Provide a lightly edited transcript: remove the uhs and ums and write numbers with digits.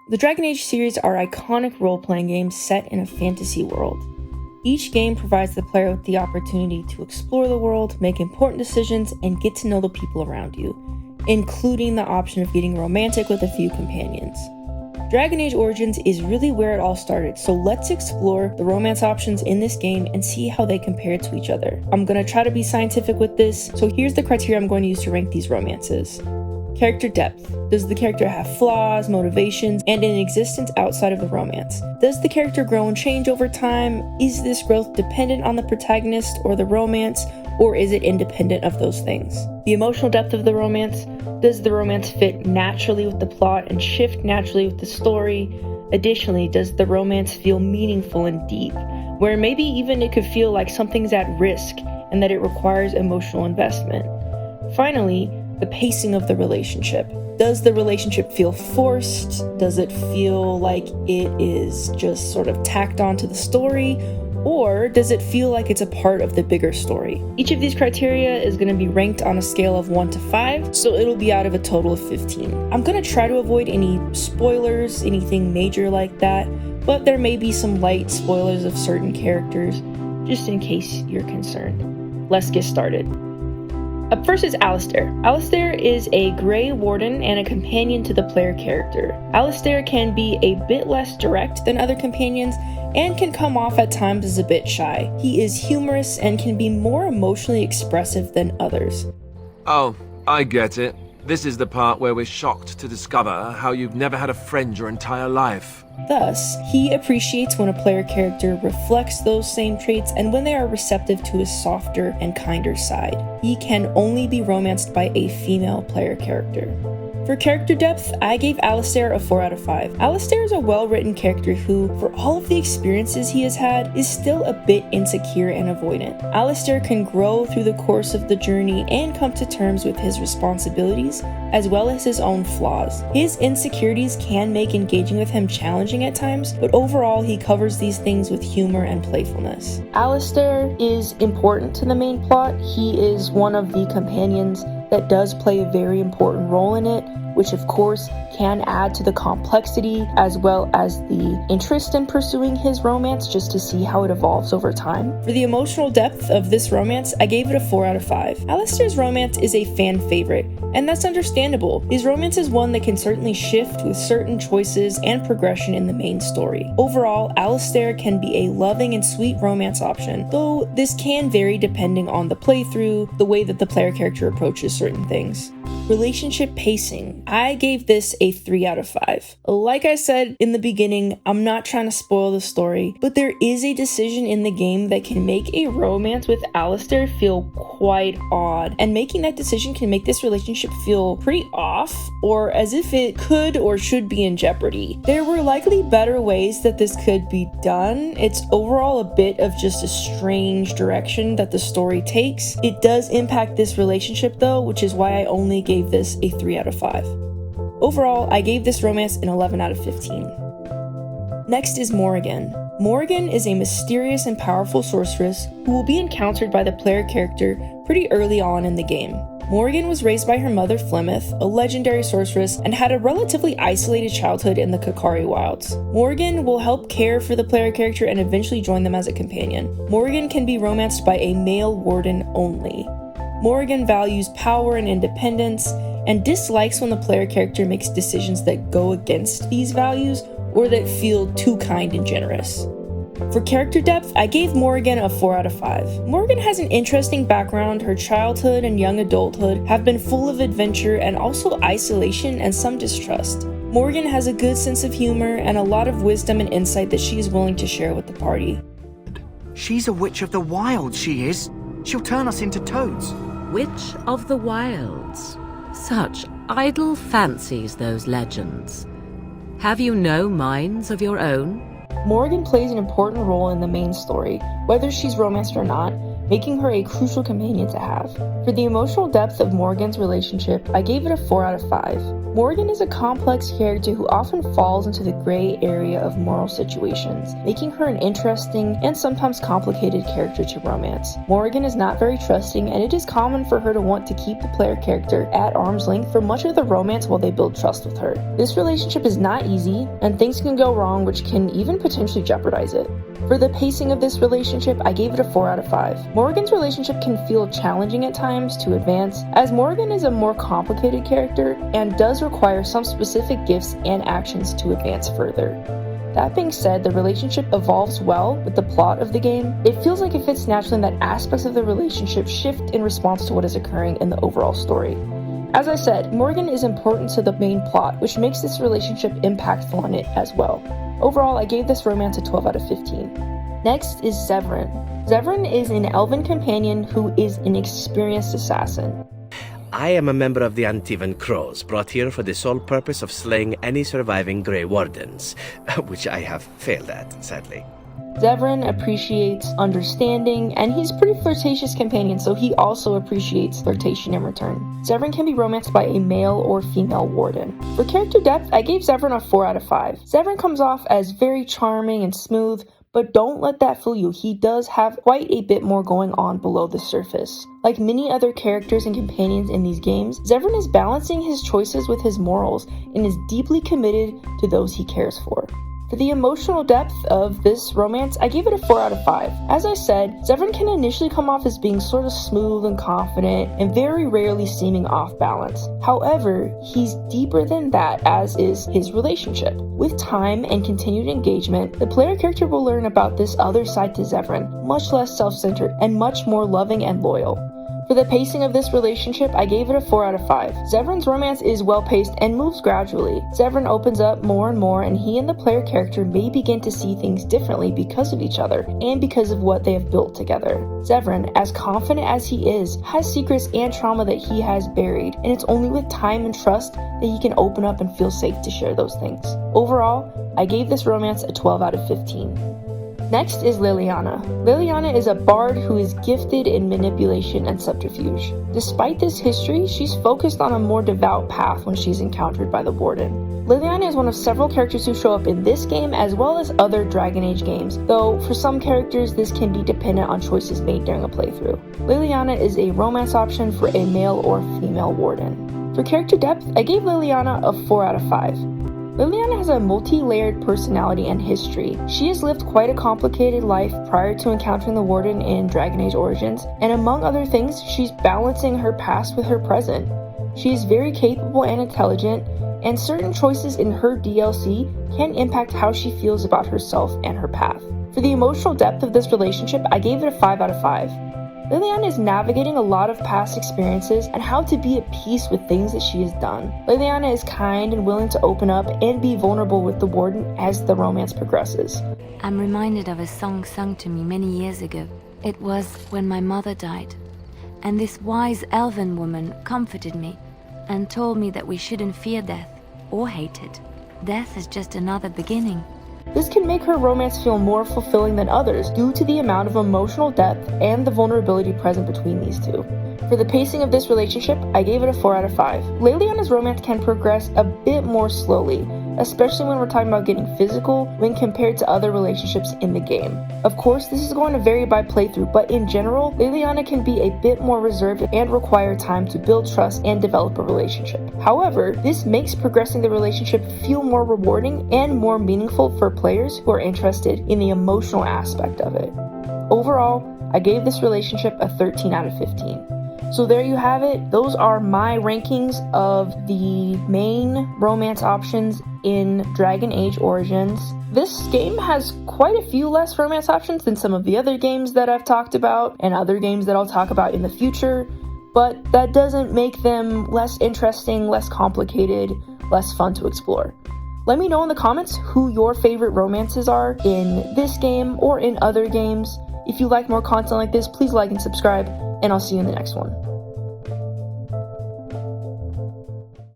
The Dragon Age series are iconic role-playing games set in a fantasy world. Each game provides the player with the opportunity to explore the world, make important decisions, and get to know the people around you, including the option of getting romantic with a few companions. Dragon Age Origins is really where it all started, so let's explore the romance options in this game and see how they compare to each other. I'm going to try to be scientific with this, so here's the criteria I'm going to use to rank these romances. Character depth. Does the character have flaws, motivations, and an existence outside of the romance? Does the character grow and change over time? Is this growth dependent on the protagonist or the romance, or is it independent of those things? The emotional depth of the romance. Does the romance fit naturally with the plot and shift naturally with the story? Additionally, does the romance feel meaningful and deep, where maybe even it could feel like something's at risk and that it requires emotional investment? Finally, the pacing of the relationship. Does the relationship feel forced? Does it feel like it is just sort of tacked onto the story? Or does it feel like it's a part of the bigger story? Each of these criteria is going to be ranked on a scale of 1 to 5, so it'll be out of a total of 15. I'm going to try to avoid any spoilers, anything major like that, but there may be some light spoilers of certain characters, just in case you're concerned. Let's get started. Up first is Alistair. Alistair is a Grey Warden and a companion to the player character. Alistair can be a bit less direct than other companions and can come off at times as a bit shy. He is humorous and can be more emotionally expressive than others. Oh, I get it. This is the part where we're shocked to discover how you've never had a friend your entire life. Thus, he appreciates when a player character reflects those same traits and when they are receptive to his softer and kinder side. He can only be romanced by a female player character. For character depth, I gave Alistair a 4 out of 5. Alistair is a well-written character who, for all of the experiences he has had, is still a bit insecure and avoidant. Alistair can grow through the course of the journey and come to terms with his responsibilities, as well as his own flaws. His insecurities can make engaging with him challenging at times, but overall he covers these things with humor and playfulness. Alistair is important to the main plot. He is one of the companions that does play a very important role in it, which of course can add to the complexity as well as the interest in pursuing his romance just to see how it evolves over time. For the emotional depth of this romance, I gave it a 4 out of 5. Alistair's romance is a fan favorite, and that's understandable. His romance is one that can certainly shift with certain choices and progression in the main story. Overall, Alistair can be a loving and sweet romance option, though this can vary depending on the playthrough, the way that the player character approaches certain things. Relationship pacing. I gave this a 3 out of 5. Like I said in the beginning, I'm not trying to spoil the story, but there is a decision in the game that can make a romance with Alistair feel quite odd, and making that decision can make this relationship feel pretty off, or as if it could or should be in jeopardy. There were likely better ways that this could be done. It's overall a bit of just a strange direction that the story takes. It does impact this relationship though, which is why I only gave this a 3 out of 5. Overall, I gave this romance an 11 out of 15. Next is Morrigan. Morrigan is a mysterious and powerful sorceress who will be encountered by the player character pretty early on in the game. Morrigan was raised by her mother Flemeth, a legendary sorceress, and had a relatively isolated childhood in the Kakari wilds. Morrigan will help care for the player character and eventually join them as a companion. Morrigan can be romanced by a male warden only. Morrigan values power and independence, and dislikes when the player character makes decisions that go against these values or that feel too kind and generous. For character depth, I gave Morrigan a 4 out of 5. Morrigan has an interesting background. Her childhood and young adulthood have been full of adventure and also isolation and some distrust. Morrigan has a good sense of humor and a lot of wisdom and insight that she is willing to share with the party. She's a witch of the wild, she is. She'll turn us into toads. Witch of the Wilds. Such idle fancies, those legends. Have you no minds of your own? Morrigan plays an important role in the main story, whether she's romanced or not, making her a crucial companion to have. For the emotional depth of Morrigan's relationship, I gave it a 4 out of 5. Morrigan is a complex character who often falls into the gray area of moral situations, making her an interesting and sometimes complicated character to romance. Morrigan is not very trusting, and it is common for her to want to keep the player character at arm's length for much of the romance while they build trust with her. This relationship is not easy, and things can go wrong which can even potentially jeopardize it. For the pacing of this relationship, I gave it a 4 out of 5. Morrigan's relationship can feel challenging at times to advance, as Morrigan is a more complicated character and does require some specific gifts and actions to advance further. That being said, the relationship evolves well with the plot of the game. It feels like it fits naturally in that aspects of the relationship shift in response to what is occurring in the overall story. As I said, Morrigan is important to the main plot, which makes this relationship impactful on it as well. Overall, I gave this romance a 12 out of 15. Next is Zevran. Zevran is an elven companion who is an experienced assassin. I am a member of the Antivan Crows, brought here for the sole purpose of slaying any surviving Grey Wardens, which I have failed at, sadly. Zevran appreciates understanding, and he's a pretty flirtatious companion, so he also appreciates flirtation in return. Zevran can be romanced by a male or female warden. For character depth, I gave Zevran a 4 out of 5. Zevran comes off as very charming and smooth, but don't let that fool you, he does have quite a bit more going on below the surface. Like many other characters and companions in these games, Zevran is balancing his choices with his morals and is deeply committed to those he cares for. For the emotional depth of this romance, I gave it a 4 out of 5. As I said, Zevran can initially come off as being sort of smooth and confident and very rarely seeming off balance. However, he's deeper than that, as is his relationship. With time and continued engagement, the player character will learn about this other side to Zevran, much less self-centered and much more loving and loyal. For the pacing of this relationship, I gave it a 4 out of 5. Zevran's romance is well paced and moves gradually. Zevran opens up more and more, and he and the player character may begin to see things differently because of each other and because of what they have built together. Zevran, as confident as he is, has secrets and trauma that he has buried, and it's only with time and trust that he can open up and feel safe to share those things. Overall, I gave this romance a 12 out of 15. Next is Leliana. Leliana is a bard who is gifted in manipulation and subterfuge. Despite this history, she's focused on a more devout path when she's encountered by the Warden. Leliana is one of several characters who show up in this game as well as other Dragon Age games, though for some characters this can be dependent on choices made during a playthrough. Leliana is a romance option for a male or female Warden. For character depth, I gave Leliana a 4 out of 5. Leliana has a multi-layered personality and history. She has lived quite a complicated life prior to encountering the Warden in Dragon Age Origins, and among other things, she's balancing her past with her present. She is very capable and intelligent, and certain choices in her DLC can impact how she feels about herself and her path. For the emotional depth of this relationship, I gave it a 5 out of 5. Leliana is navigating a lot of past experiences and how to be at peace with things that she has done. Leliana is kind and willing to open up and be vulnerable with the Warden as the romance progresses. I'm reminded of a song sung to me many years ago. It was when my mother died, and this wise elven woman comforted me and told me that we shouldn't fear death or hate it. Death is just another beginning. This can make her romance feel more fulfilling than others due to the amount of emotional depth and the vulnerability present between these two. For the pacing of this relationship, I gave it a 4 out of 5. Leliana's romance can progress a bit more slowly, especially when we're talking about getting physical when compared to other relationships in the game. Of course, this is going to vary by playthrough, but in general, Leliana can be a bit more reserved and require time to build trust and develop a relationship. However, this makes progressing the relationship feel more rewarding and more meaningful for players who are interested in the emotional aspect of it. Overall, I gave this relationship a 13 out of 15. So there you have it. Those are my rankings of the main romance options in Dragon Age Origins. This game has quite a few less romance options than some of the other games that I've talked about and other games that I'll talk about in the future, but that doesn't make them less interesting, less complicated, less fun to explore. Let me know in the comments who your favorite romances are in this game or in other games. If you like more content like this, please like and subscribe, and I'll see you in the next one.